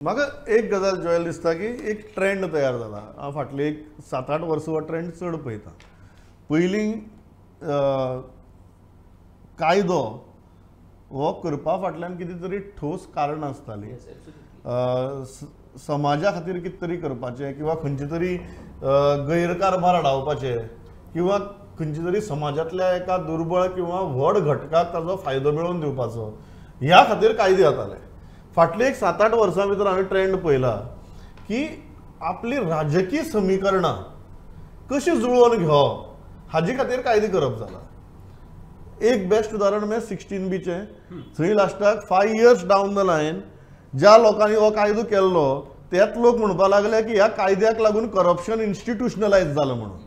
म्हाका एक गजाल जॉयल दिसता की एक ट्रेंड तयार जाला. हांव फाटली एक 7-8 वर्सां हो ट्रेंड चड पळयता. पयलीं कायदो हो करपा फाटल्यान कितें तरी ठोस कारण आसताली. समाजा खातीर कितें तरी करपाचें किंवा खंयचे तरी गैरकारभार अडावपाचे किंवा खंयचे तरी समाजांतल्या एका दुर्बळ किंवा व्हड घटकाक ताजो फायदो मेळोवन दिवपाचो ह्या खातीर कायदे जाताले. फाटली एक 7-8 वर्सां भितर हांवें ट्रेंड पळयला की आपली राजकीय समीकरणां कशी जुळोवन घेवप हाजे खातीर कायदे करप जाला. एक बेस्ट उदाहरण म्हणजे 16B थंय लास्टाक 5 years डावन द लायन ज्या लोकांनी हो कायदो केल्लो तेच लोक म्हणपाक लागले की ह्या कायद्याक लागून करप्शन इन्स्टिट्यूशनलायज जालें म्हणून.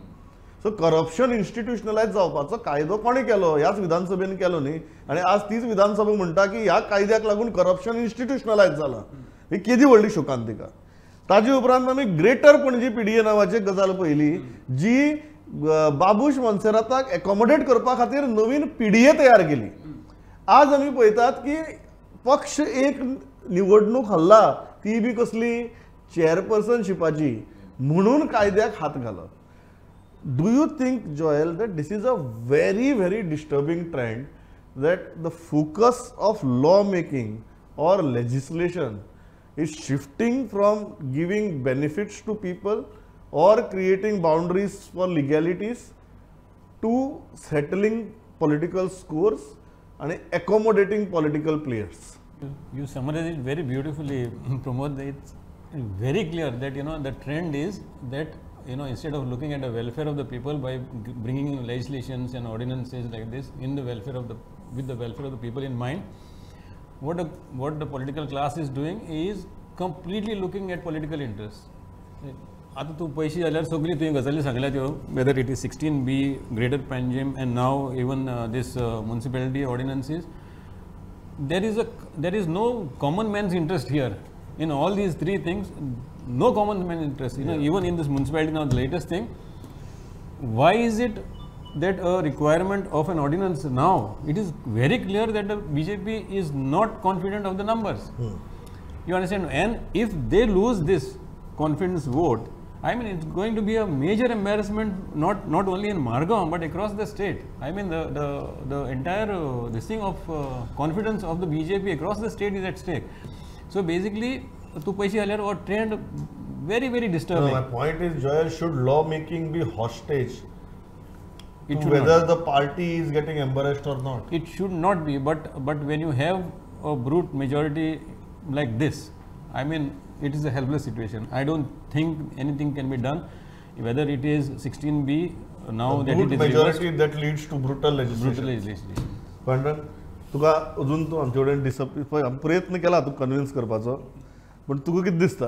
सो करप्शन इन्स्टिट्यूशनलायज जावपाचो कायदो कोणी केलो? ह्याच विधानसभेन केलो न्ही. आनी आज तीच विधानसभा म्हणटा की ह्या कायद्याक लागून करप्शन इन्स्टिट्यूशनलायज जालां. ही केदी व्हडली शोकांतिका. ताजे उपरांत आमी ग्रेटर पणजी PDA नांवाची गजाल पळयली जी बाबूश मोन्सेराताक एकोमोडेट करपा खातीर नवीन PDA तयार केली. आज आमी पळयतात की पक्ष एक निवडणूक हल्ला ती बी कसली चेअरपर्सनशिपाची म्हणून कायद्याक हात घालप. Do you think, Joel, that this is a very, very disturbing trend that the focus of lawmaking or legislation is shifting from giving benefits to people or creating boundaries for legalities to settling political scores and accommodating political players? You summarized it very beautifully, Pramod. It's very clear that the trend is that instead of looking at the welfare of the people by bringing in legislations and ordinances like this with the welfare of the people in mind, what the political class is doing is completely looking at political interests. आता तू पैसे जाल्यार सगळी तुवें गजाली सांगल्या त्यो, whether it is 16B, Greater Panjim, and now even this municipality ordinances, there is no common man's interest here. In all these three things, no common man interest. Even in this municipality now, the latest thing, why is it that a requirement of an ordinance now? It is very clear that the BJP is not confident of the numbers. You understand? And if they lose this confidence vote, I mean, it's going to be a major embarrassment, not only in Margam but across the state. I mean, the entire this thing of confidence of the BJP across the state is at stake. So basically, to paise halyar or trend very, very disturbing. No, my point is, Joel, should lawmaking be hostage it to whether the party is getting embarrassed or not? It should not be, but when you have a brute majority like this, I mean, it is a helpless situation. I don't think anything can be done, whether it is 16B now the that it is majority reversed, that leads to brutal legislation. पण तुका अजून तू आमचे कडेन प्रयत्न केला तू convince करपाचो, पण तुका कितें दिसता?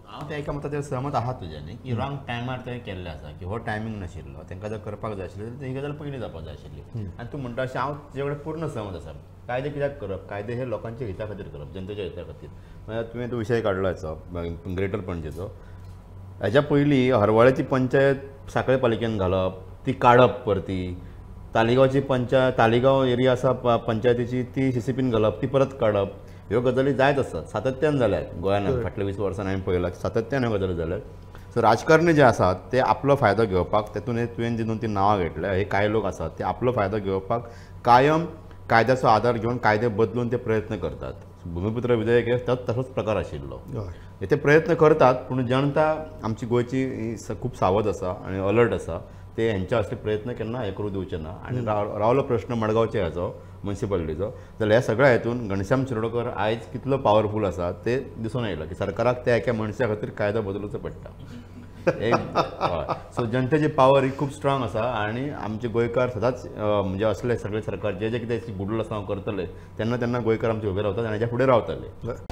हांव त्या एका मताचेर सहमत आहात तुज्या न्ही की रॉंग टायमार ते केल्ले आसा की हो टायमींग नाशिल्लो, तांकां जर करपाक जाय आशिल्लें तर ही गजाल पयलीं जावपाक जाय आशिल्ली. आनी तूं म्हणटा अशें हांव तुजे कडेन पूर्ण सहमत आसा. कायदे कित्याक करप? कायदे हे लोकांच्या हिता खातीर करप, जनतेच्या हिता खातीर. म्हळ्यार तुवें तो विशय काडलो हाचो ग्रेटर पणजेचो. हेच्या पयलीं हरवळ्याची पंचायत सांखळे पालिकेन घालप, ती काडप परती. तालिगांवची तालिगांव एरिया आसा पंचायतीची ती CCPन घालप, ती परत काडप. ह्यो गजाली जायत आसात, सातत्यान जाल्यात गोंयांत. फाटल्या 20 वर्सांनी हांवें पळयलां सातत्यान ह्यो गजाली जाल्यात. सो राजकारणी जे आसात ते आपलो फायदो घेवपाक, तेतून तुवें जी 2-3 नांवां घेतल्या, हे कांय लोक आसात ते आपलो फायदो घेवपाक कायम कायद्याचो आधार घेवन कायदे बदलून ते प्रयत्न करतात. भूमिपुत्र विधेयक तसोच प्रकार आशिल्लो. ते प्रयत्न करतात, पूण जनता आमची गोंयची खूब सावध आसा आनी अलर्ट आसा. ते हेंचे असले प्रयत्न केन्ना हे करूं दिवचे ना. आनी रावलो प्रश्न मडगांवचे हाचो म्युनिसिपालिटीचो, जाल्यार ह्या सगळ्या हेतून घनश्याम शिरोडकर आयज कितलो पावरफूल आसा ते दिसून येयला की सरकाराक त्या एका मनशा खातीर कायदो बदलुचो पडटा. सो जनतेची पावर ही खूब स्ट्रॉंग आसा आनी आमचे गोंयकार सदांच म्हणजे असले सगळे सरकार जे कितें बुडलो आसा करतले तेन्ना गोंयकार आमचे उबे रावतात आनी हेच्या फुडें रावतले.